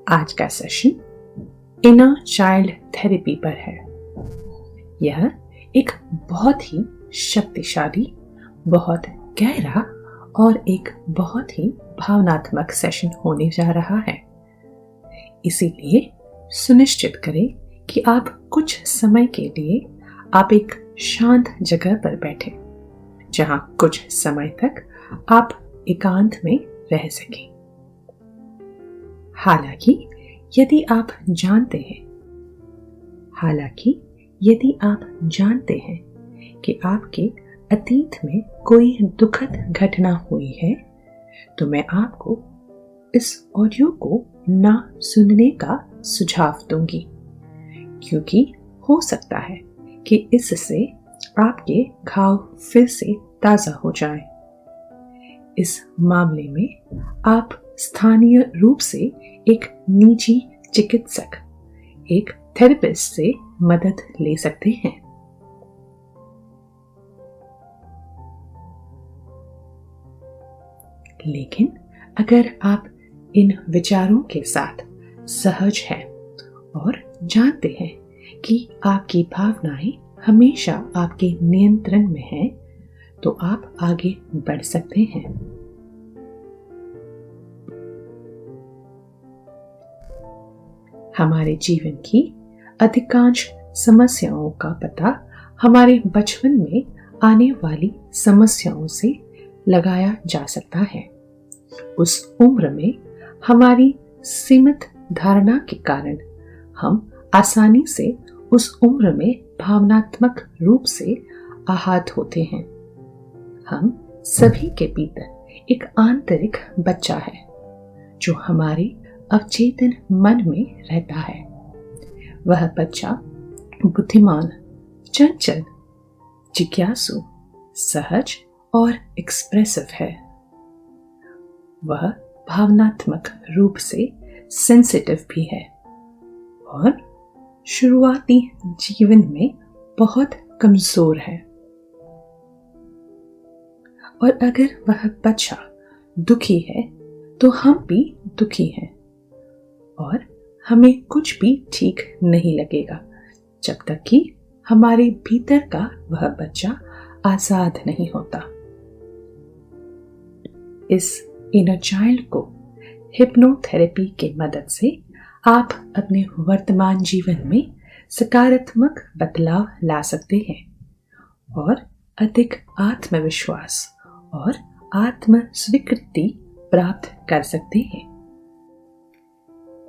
आज का session inner child therapy पर है। यह एक बहुत ही शक्तिशाली, बहुत गहरा और एक बहुत ही भावनात्मक सेशन होने जा रहा है। इसीलिए सुनिश्चित करें कि आप कुछ समय के लिए आप एक शांत जगह पर बैठें, जहां कुछ समय तक आप एकांत में रह सकें। हालांकि यदि आप जानते हैं कि आपके अतीत में कोई दुखद घटना हुई है, तो मैं आपको इस ऑडियो को ना सुनने का सुझाव दूंगी, क्योंकि हो सकता है कि इससे आपके घाव फिर से ताजा हो जाएं। इस मामले में आप स्थानीय रूप से एक निजी चिकित्सक, एक थेरेपिस्ट से मदद ले सकते हैं। लेकिन अगर आप इन विचारों के साथ सहज हैं और जानते हैं कि आपकी भावनाएं हमेशा आपके नियंत्रण में हैं, तो आप आगे बढ़ सकते हैं। हमारे जीवन की अधिकांश समस्याओं का पता हमारे बचपन में आने वाली समस्याओं से लगाया जा सकता है। उस उम्र में हमारी सीमित धारणा के कारण हम आसानी से उस उम्र में भावनात्मक रूप से आहत होते हैं। हम सभी के भीतर एक आंतरिक बच्चा है जो हमारे अवचेतन मन में रहता है। वह बच्चा बुद्धिमान, चंचल, जिज्ञासु, सहज और एक्सप्रेसिव है। वह भावनात्मक रूप से सेंसिटिव भी है और शुरुआती जीवन में बहुत कमजोर है। और अगर वह बच्चा दुखी है, तो हम भी दुखी हैं और हमें कुछ भी ठीक नहीं लगेगा जब तक कि हमारे भीतर का वह बच्चा आजाद नहीं होता। इस इनर चाइल्ड को हिप्नोथेरेपी के मदद से आप अपने वर्तमान जीवन में सकारात्मक बदलाव ला सकते हैं और अधिक आत्मविश्वास और आत्म स्वीकृति प्राप्त कर सकते हैं।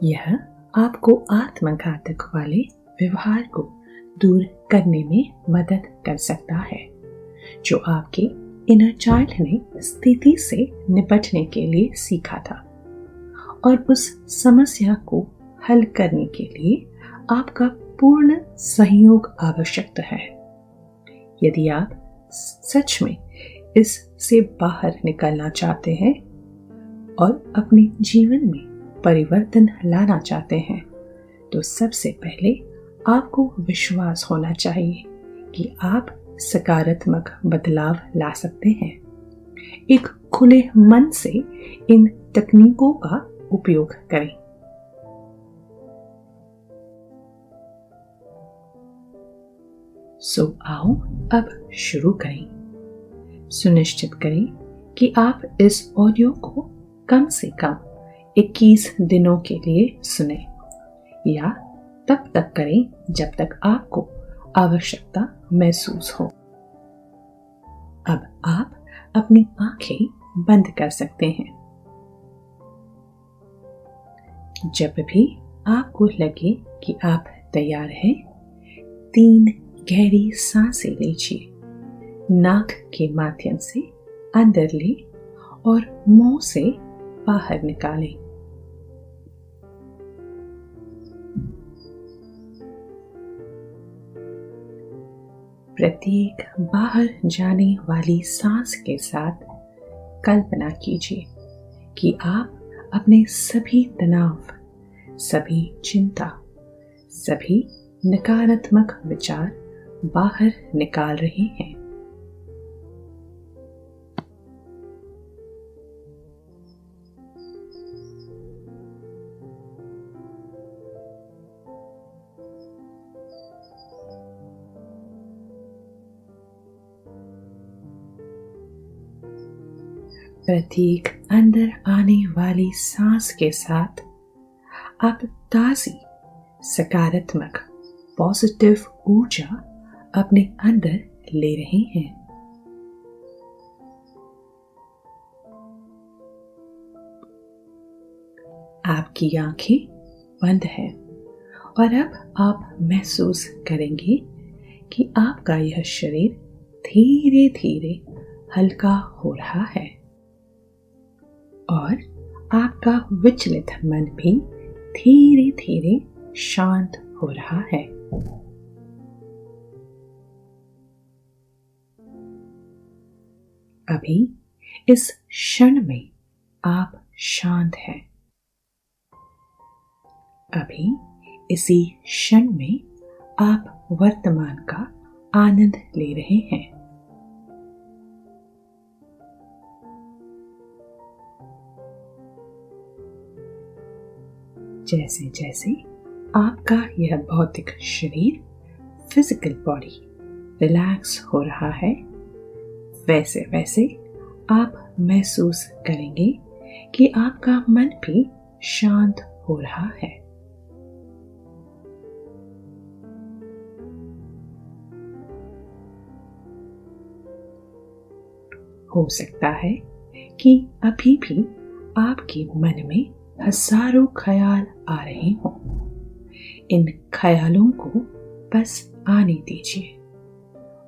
यह आपको आत्मघातक वाले व्यवहार को दूर करने में मदद कर सकता है, जो आपके इनर चाइल्ड ने स्थिति से निपटने के लिए सीखा था, और उस समस्या को हल करने के लिए आपका पूर्ण सहयोग आवश्यक है। यदि आप सच में इससे बाहर निकलना चाहते हैं और अपने जीवन में परिवर्तन लाना चाहते हैं, तो सबसे पहले आपको विश्वास होना चाहिए कि आप सकारात्मक बदलाव ला सकते हैं। एक खुले मन से इन तकनीकों का उपयोग करें। आओ अब शुरू करें। सुनिश्चित करें कि आप इस ऑडियो को कम से कम 21 दिनों के लिए सुने, या तब तक करें जब तक आपको आवश्यकता महसूस हो। अब आप अपनी आंखें बंद कर सकते हैं। जब भी आपको लगे कि आप तैयार हैं, 3 गहरी सांसें लीजिए। नाक के माध्यम से अंदर ले और मुंह से बाहर निकालें। प्रत्येक बाहर जाने वाली सांस के साथ कल्पना कीजिए कि आप अपने सभी तनाव, सभी चिंता, सभी नकारात्मक विचार बाहर निकाल रहे हैं। प्रत्येक अंदर आने वाली सांस के साथ आप ताजी सकारात्मक पॉजिटिव ऊर्जा अपने अंदर ले रहे हैं। आपकी आंखें बंद हैं और अब आप महसूस करेंगे कि आपका यह शरीर धीरे धीरे हल्का हो रहा है और आपका विचलित मन भी धीरे धीरे शांत हो रहा है। अभी इस क्षण में आप शांत हैं। अभी इसी क्षण में आप वर्तमान का आनंद ले रहे हैं। जैसे जैसे आपका यह भौतिक शरीर फिजिकल बॉडी रिलैक्स हो रहा है, वैसे वैसे आप महसूस करेंगे कि आपका मन भी शांत हो रहा है। हो सकता है कि अभी भी आपके मन में हजारों ख्याल आ रहे हों। इन ख्यालों को बस आने दीजिए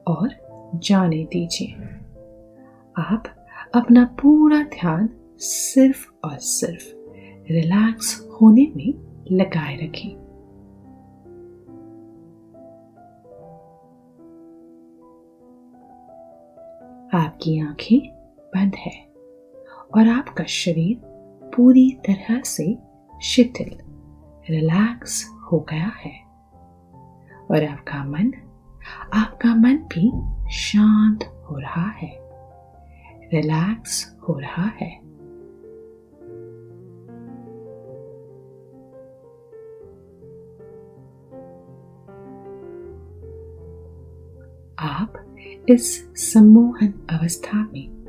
और जाने दीजिए। आप अपना पूरा ध्यान सिर्फ और सिर्फ रिलैक्स होने में लगाए रखें। आपकी आंखें बंद है और आपका शरीर पूरी तरह से शिथिल रिलैक्स हो गया है और आपका मन भी शांत हो रहा है, रिलैक्स हो रहा है। आप इस सम्मोहन अवस्था में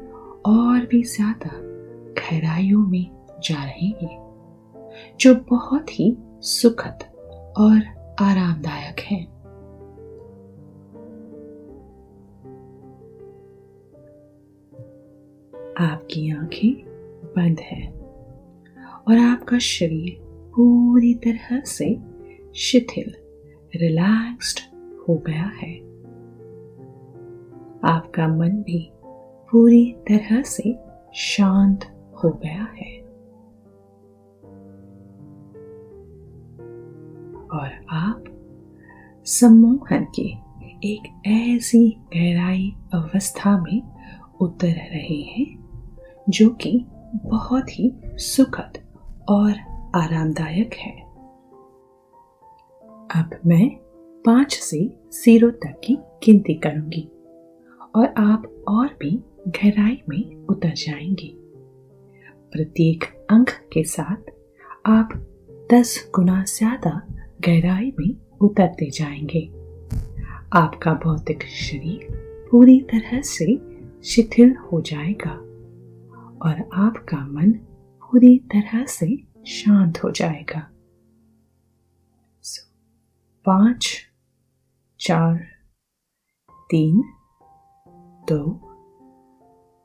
और भी ज्यादा गहराइयों में जा रहे हैं, जो बहुत ही सुखद और आरामदायक है। आपकी आंखें बंद है और आपका शरीर पूरी तरह से शिथिल रिलैक्स्ड हो गया है। आपका मन भी पूरी तरह से शांत हो गया है और आप सम्मोहन की एक ऐसी गहराई अवस्था में उतर रहे हैं जो कि बहुत ही सुखद और आरामदायक है। अब मैं 5 से 0 तक की गिनती करूंगी और आप और भी गहराई में उतर जाएंगे। प्रत्येक अंक के साथ आप 10 गुना ज्यादा गहराई में उतरते जाएंगे। आपका भौतिक शरीर पूरी तरह से शिथिल हो जाएगा और आपका मन पूरी तरह से शांत हो जाएगा। 5 4 3 2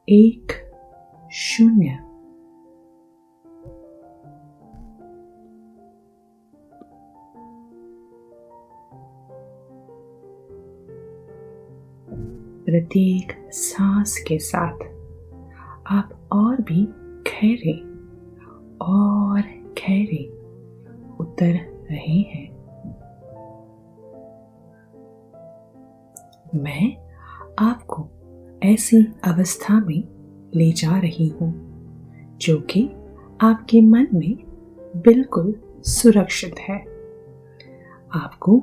1 0। प्रत्येक सांस के साथ आप और भी गहरे और गहरे उतर रहे हैं। मैं आपको ऐसी अवस्था में ले जा रही हूं जो कि आपके मन में बिल्कुल सुरक्षित है। आपको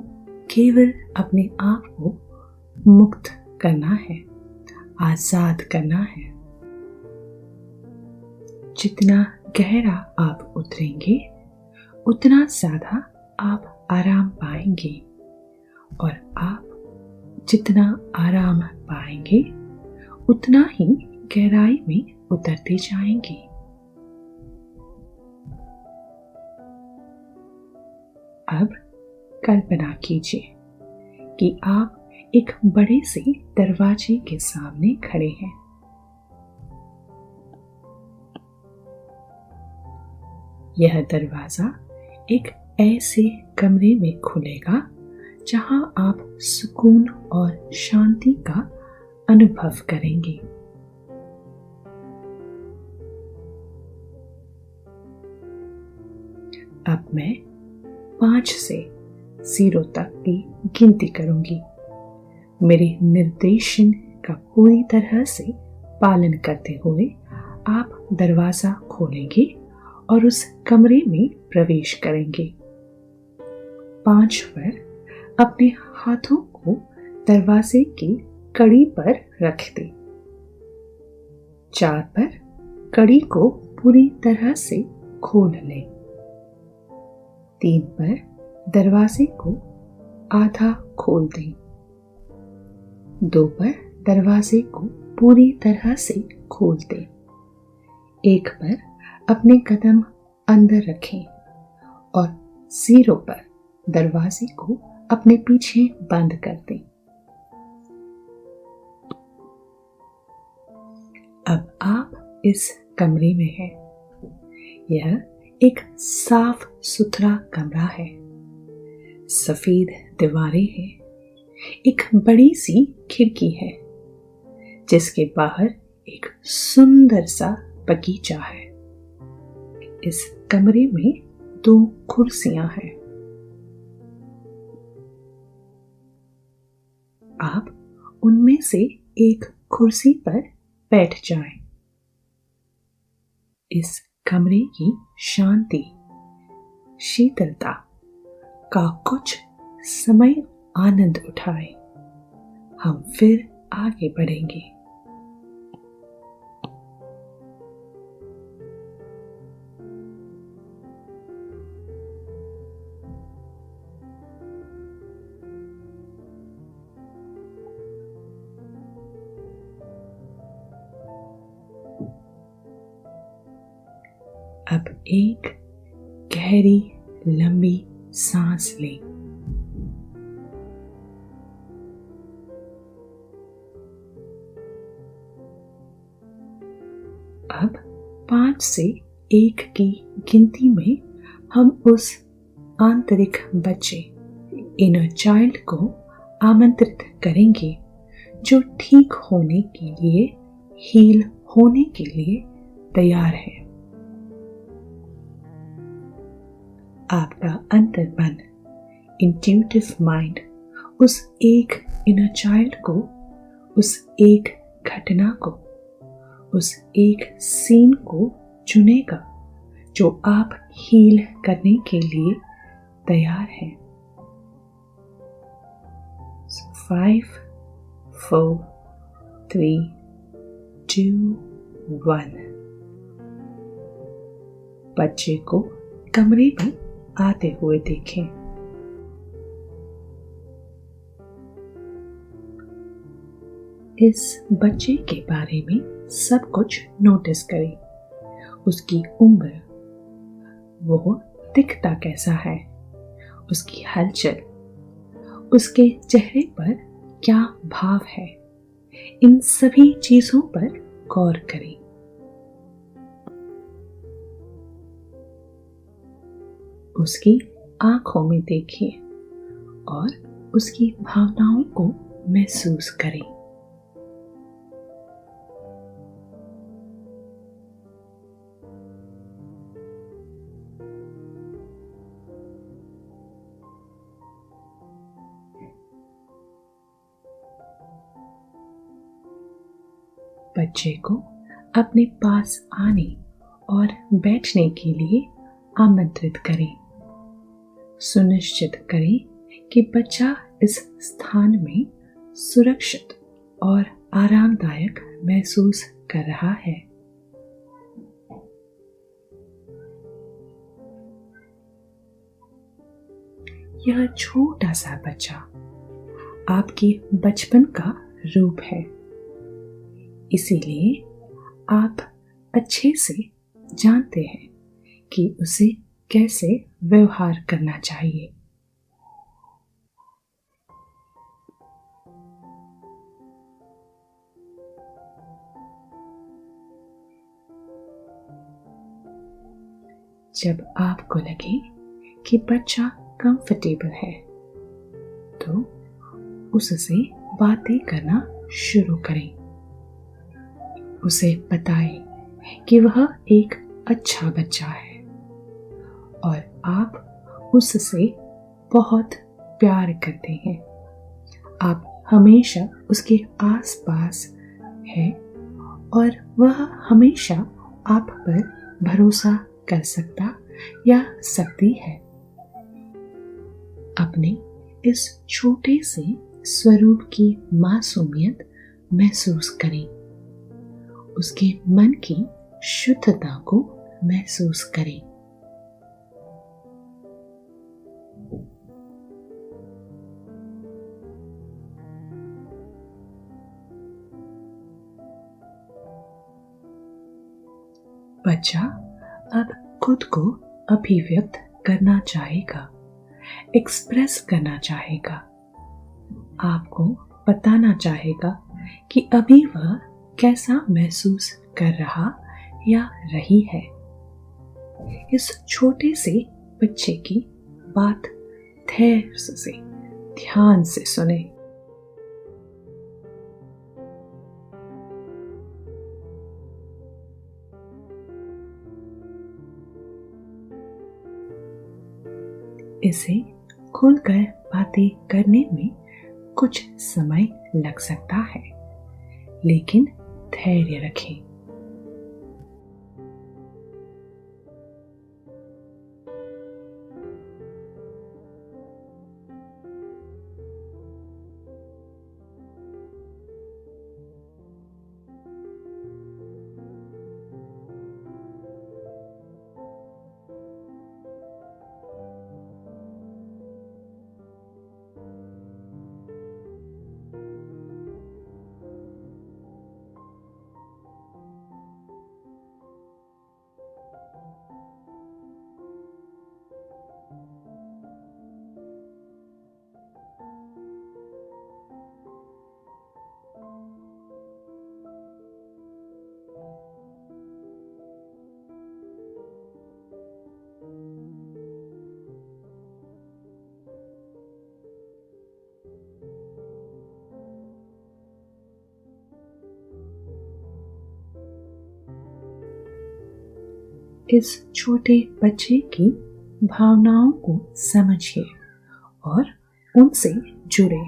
केवल अपने आप को मुक्त करना है, आजाद करना है। जितना गहरा आप उतरेंगे उतना ज्यादा आप आराम पाएंगे और आप जितना आराम पाएंगे उतना ही गहराई में उतरते जाएंगे। अब कल्पना कीजिए कि आप एक बड़े से दरवाजे के सामने खड़े हैं। यह दरवाजा एक ऐसे कमरे में खुलेगा जहां आप सुकून और शांति का अनुभव करेंगे। अब मैं 5 से 0 तक की गिनती करूंगी। मेरे निर्देशन का पूरी तरह से पालन करते हुए आप दरवाजा खोलेंगे और उस कमरे में प्रवेश करेंगे। 5 पर अपने हाथों को दरवाजे की कड़ी पर रख दें। 4 पर कड़ी को पूरी तरह से खोल लें। 3 पर दरवाजे को आधा खोल दें। 2 पर दरवाजे को पूरी तरह से खोल दें। 1 पर अपने कदम अंदर रखें और 0 पर दरवाजे को अपने पीछे बंद कर दें। अब आप इस कमरे में हैं। यह एक साफ सुथरा कमरा है। सफेद दीवारें हैं। एक बड़ी सी खिड़की है जिसके बाहर एक सुंदर सा बगीचा है। इस कमरे में 2 कुर्सियां हैं। आप उनमें से एक कुर्सी पर बैठ जाएं। इस कमरे की शांति, शीतलता का कुछ समय आनंद उठाएं। हम फिर आगे बढ़ेंगे। अब एक गहरी लंबी सांस लें। अब 5 से 1 की गिनती में हम उस आंतरिक बच्चे, इनर चाइल्ड को आमंत्रित करेंगे जो ठीक होने के लिए, हील होने के लिए तैयार है। आपका अंतर्मन, इंट्यूटिव माइंड उस एक इनर चाइल्ड को, उस एक घटना को, उस एक सीन को चुनेगा जो आप हील करने के लिए तैयार हैं। 5, 4, 3, 2, 1। बच्चे को कमरे में आते हुए देखें। इस बच्चे के बारे में सब कुछ नोटिस करें। उसकी उम्र, वो दिखता कैसा है, उसकी हलचल, उसके चेहरे पर क्या भाव है, इन सभी चीजों पर गौर करें। उसकी आंखों में देखिए और उसकी भावनाओं को महसूस करें। बच्चे को अपने पास आने और बैठने के लिए आमंत्रित करें। सुनिश्चित करें कि बच्चा इस स्थान में सुरक्षित और आरामदायक महसूस कर रहा है। यह छोटा सा बच्चा आपके बचपन का रूप है, इसीलिए आप अच्छे से जानते हैं कि उसे कैसे व्यवहार करना चाहिए। जब आपको लगे कि बच्चा कंफर्टेबल है तो उससे बातें करना शुरू करें। उसे बताएं कि वह एक अच्छा बच्चा है और आप उससे बहुत प्यार करते हैं। आप हमेशा उसके आसपास हैं और वह हमेशा आप पर भरोसा कर सकता या सकती है। अपने इस छोटे से स्वरूप की मासूमियत महसूस करें। उसके मन की शुद्धता को महसूस करें। बच्चा अब खुद को अभिव्यक्त करना चाहेगा, एक्सप्रेस करना चाहेगा। आपको बताना चाहेगा कि अभी वह कैसा महसूस कर रहा या रही है। इस छोटे से बच्चे की बात धैर्य से, ध्यान से सुने। इसे खुलकर बातें करने में कुछ समय लग सकता है, लेकिन धैर्य रखें। इस छोटे बच्चे की भावनाओं को समझिए और उनसे जुड़े।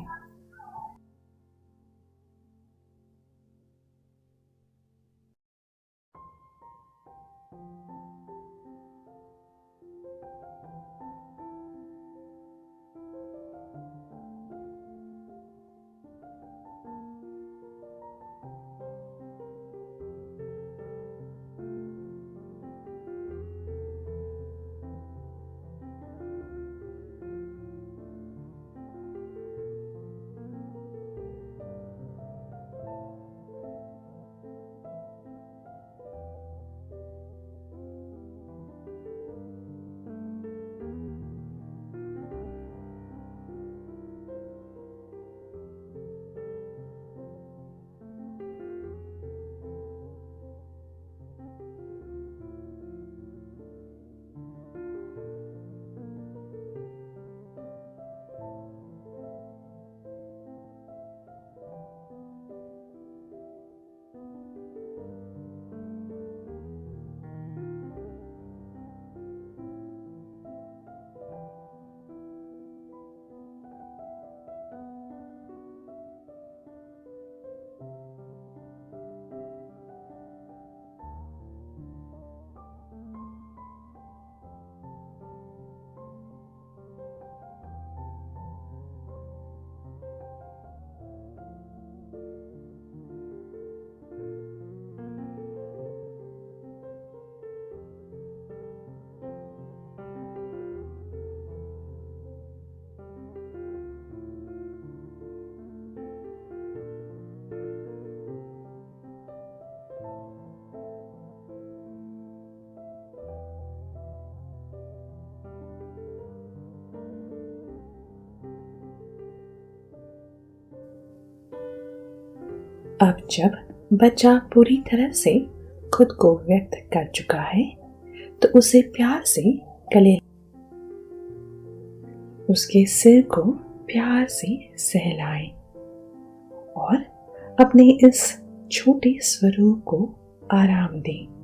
अब जब बच्चा पूरी तरह से खुद को व्यक्त कर चुका है तो उसे प्यार से गले, उसके सिर को प्यार से सहलाएं और अपने इस छोटे स्वरूप को आराम दें।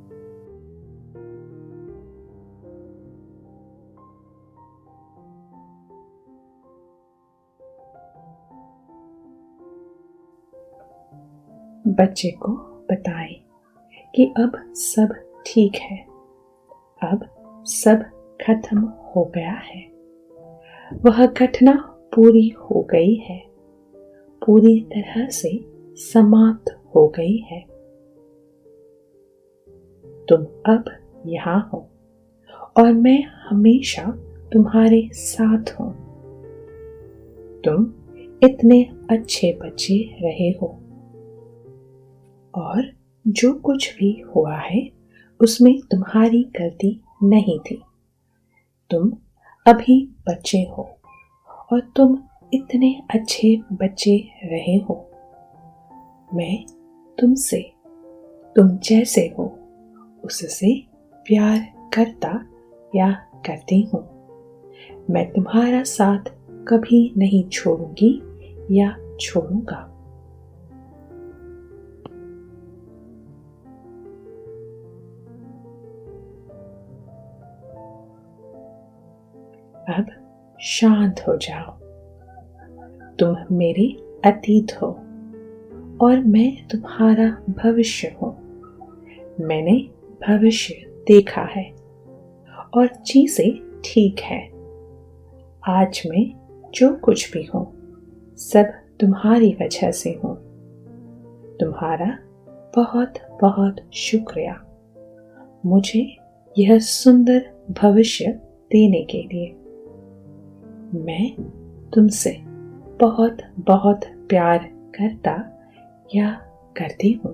बच्चे को बताएं कि अब सब ठीक है, अब सब खत्म हो गया है, वह घटना पूरी हो गई है, पूरी तरह से समाप्त हो गई है। तुम अब यहाँ हो और मैं हमेशा तुम्हारे साथ हूँ। तुम इतने अच्छे बच्चे रहे हो और जो कुछ भी हुआ है उसमें तुम्हारी गलती नहीं थी। तुम अभी बच्चे हो और तुम इतने अच्छे बच्चे रहे हो। मैं तुमसे, तुम जैसे हो उससे प्यार करता या करती हूँ। मैं तुम्हारा साथ कभी नहीं छोड़ूंगी या छोड़ूंगा। अब शांत हो जाओ। तुम मेरे अतीत हो और मैं तुम्हारा भविष्य हूँ। मैंने भविष्य देखा है और चीजें ठीक है। आज मैं जो कुछ भी हूँ सब तुम्हारी वजह से हूँ। तुम्हारा बहुत बहुत शुक्रिया मुझे यह सुंदर भविष्य देने के लिए। मैं तुमसे बहुत बहुत प्यार करता या करती हूँ।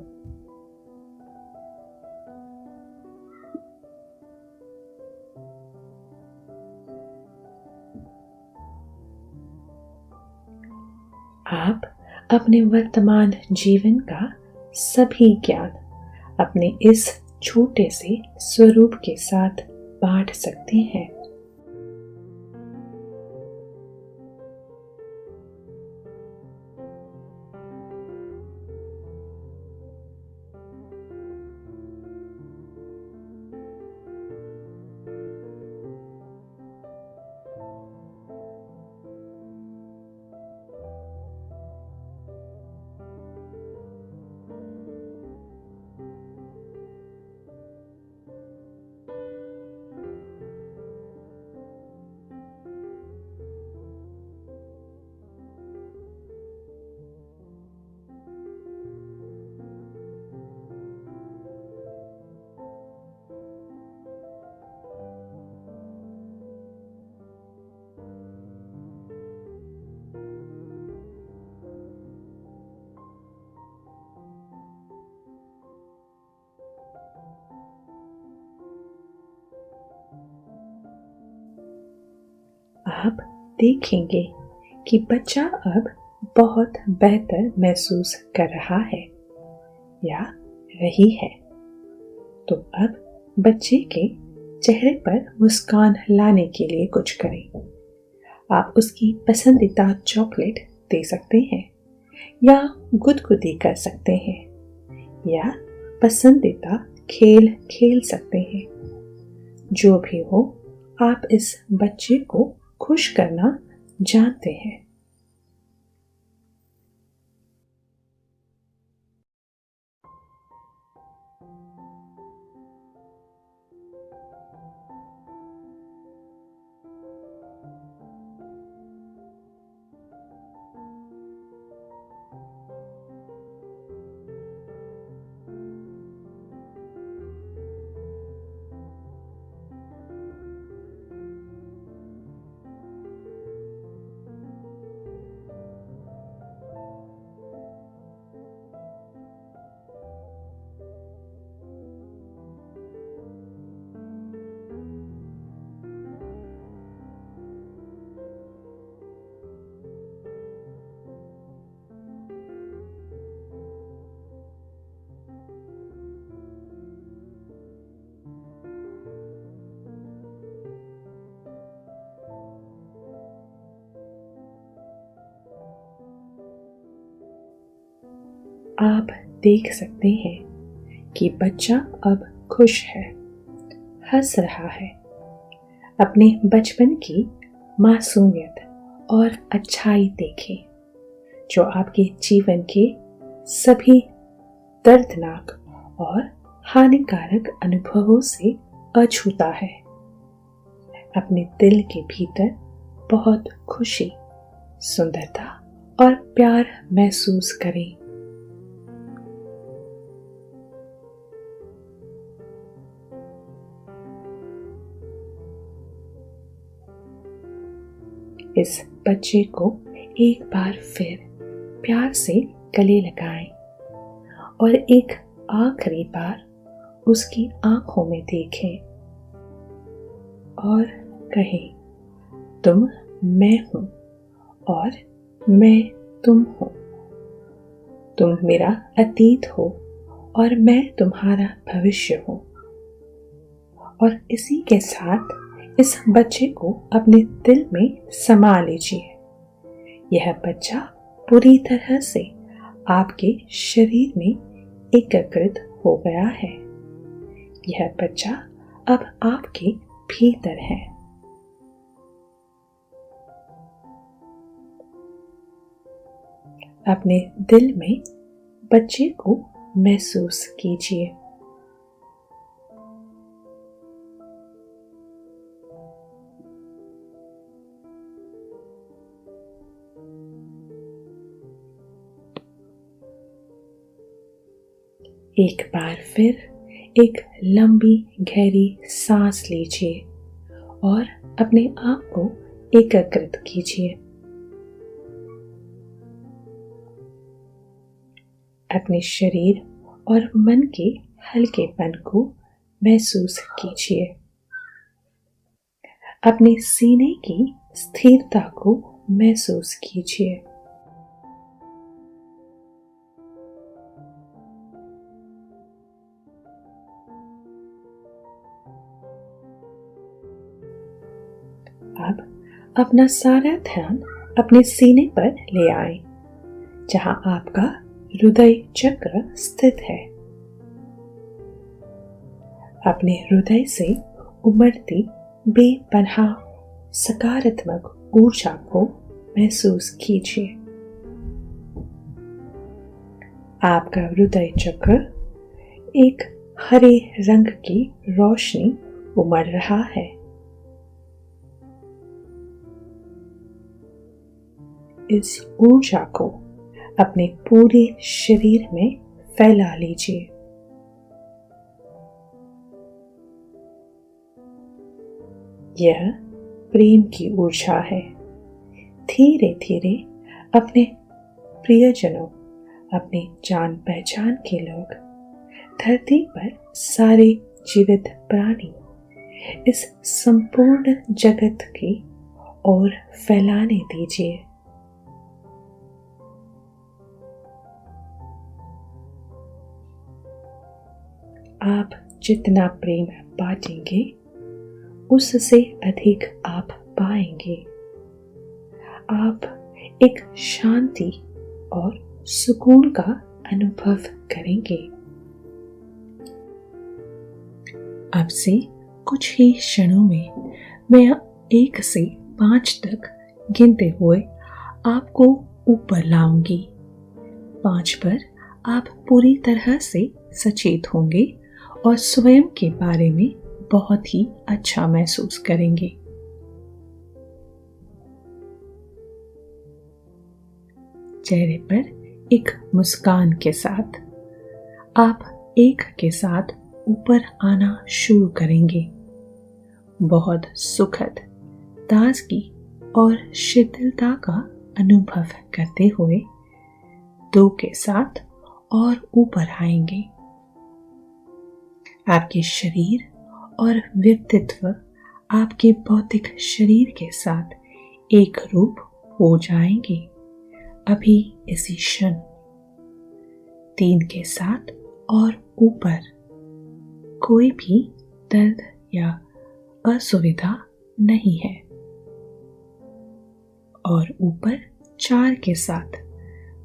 आप अपने वर्तमान जीवन का सभी ज्ञान अपने इस छोटे से स्वरूप के साथ बांट सकते हैं। आप देखेंगे कि बच्चा अब बहुत बेहतर महसूस कर रहा है या रही है। तो अब बच्चे के चेहरे पर मुस्कान लाने के लिए कुछ करें। आप उसकी पसंदीदा चॉकलेट दे सकते हैं या गुदगुदी कर सकते हैं या पसंदीदा खेल खेल सकते हैं। जो भी हो, आप इस बच्चे को खुश करना जानते हैं। आप देख सकते हैं कि बच्चा अब खुश है, हंस रहा है। अपने बचपन की मासूमियत और अच्छाई देखें, जो आपके जीवन के सभी दर्दनाक और हानिकारक अनुभवों से अछूता है। अपने दिल के भीतर बहुत खुशी, सुंदरता और प्यार महसूस करें। इस बच्चे को एक बार फिर प्यार से गले लगाएं और एक आखिरी बार उसकी आंखों में देखें और कहें, तुम मैं हूं और मैं तुम हूं। तुम मेरा अतीत हो और मैं तुम्हारा भविष्य हूं। और इसी के साथ इस बच्चे को अपने दिल में समा लीजिए। यह बच्चा पूरी तरह से आपके शरीर में एकीकृत हो गया है। यह बच्चा अब आपके भीतर है। अपने दिल में बच्चे को महसूस कीजिए। एक बार फिर एक लंबी गहरी सांस लीजिए और अपने आप को एकीकृत कीजिए। अपने शरीर और मन के हल्केपन को महसूस कीजिए। अपने सीने की स्थिरता को महसूस कीजिए। अब अपना सारा ध्यान अपने सीने पर ले आए, जहां आपका हृदय चक्र स्थित है। अपने हृदय से उमड़ती बेपनाह सकारात्मक ऊर्जा को महसूस कीजिए। आपका हृदय चक्र एक हरे रंग की रोशनी उमड़ रहा है। इस ऊर्जा को अपने पूरे शरीर में फैला लीजिए। यह प्रेम की ऊर्जा है। धीरे धीरे अपने प्रियजनों, अपने जान पहचान के लोग, धरती पर सारे जीवित प्राणी, इस संपूर्ण जगत की ओर फैलाने दीजिए। आप जितना प्रेम बांटेंगे, उससे अधिक आप पाएंगे। आप एक शांति और सुकून का अनुभव करेंगे। अब से कुछ ही क्षणों में मैं 1 से 5 तक गिनते हुए आपको ऊपर लाऊंगी। 5 पर आप पूरी तरह से सचेत होंगे और स्वयं के बारे में बहुत ही अच्छा महसूस करेंगे। चेहरे पर एक मुस्कान के साथ आप 1 के साथ ऊपर आना शुरू करेंगे। बहुत सुखद, ताजगी और शिथिलता का अनुभव करते हुए 2 के साथ और ऊपर आएंगे। आपके शरीर और व्यक्तित्व आपके भौतिक शरीर के साथ एक रूप हो जाएंगे अभी इसी क्षण। 3 के साथ और ऊपर कोई भी दर्द या असुविधा नहीं है। और ऊपर 4 के साथ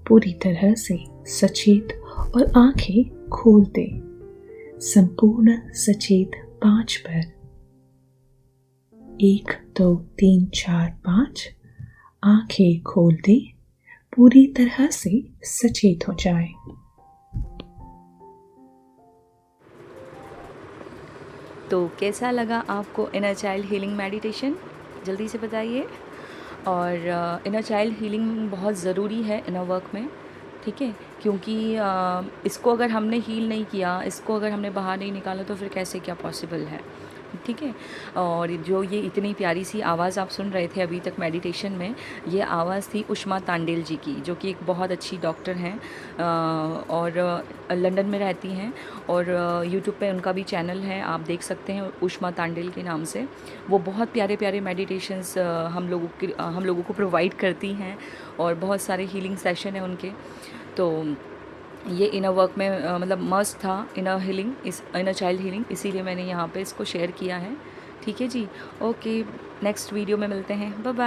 पूरी तरह से सचेत और आंखें खोल दे। संपूर्ण सचेत 5 पर 1 2 3 4 5 आंखें खोल दे, पूरी तरह से सचेत हो जाए। तो कैसा लगा आपको इनर चाइल्ड हीलिंग मेडिटेशन? जल्दी से बताइए। और इनर चाइल्ड हीलिंग बहुत ज़रूरी है इनर वर्क में, ठीक है, क्योंकि इसको अगर हमने हील नहीं किया, इसको अगर हमने बाहर नहीं निकाला तो फिर कैसे क्या पॉसिबल है, ठीक है। और जो ये इतनी प्यारी सी आवाज़ आप सुन रहे थे अभी तक मेडिटेशन में, ये आवाज़ थी उष्मा तांडेल जी की, जो कि एक बहुत अच्छी डॉक्टर हैं और लंदन में रहती हैं। और यूट्यूब पे उनका भी चैनल है, आप देख सकते हैं उष्मा तांडेल के नाम से। वो बहुत प्यारे प्यारे मेडिटेशंस हम लोगों को प्रोवाइड करती हैं, और बहुत सारे हीलिंग सेशन हैं उनके। तो ये इनर वर्क में मतलब मस्ट था इनर हीलिंग, इस इनर चाइल्ड हीलिंग, इसीलिए मैंने यहाँ पे इसको शेयर किया है, ठीक है जी। ओके, नेक्स्ट वीडियो में मिलते हैं, बाय बाय।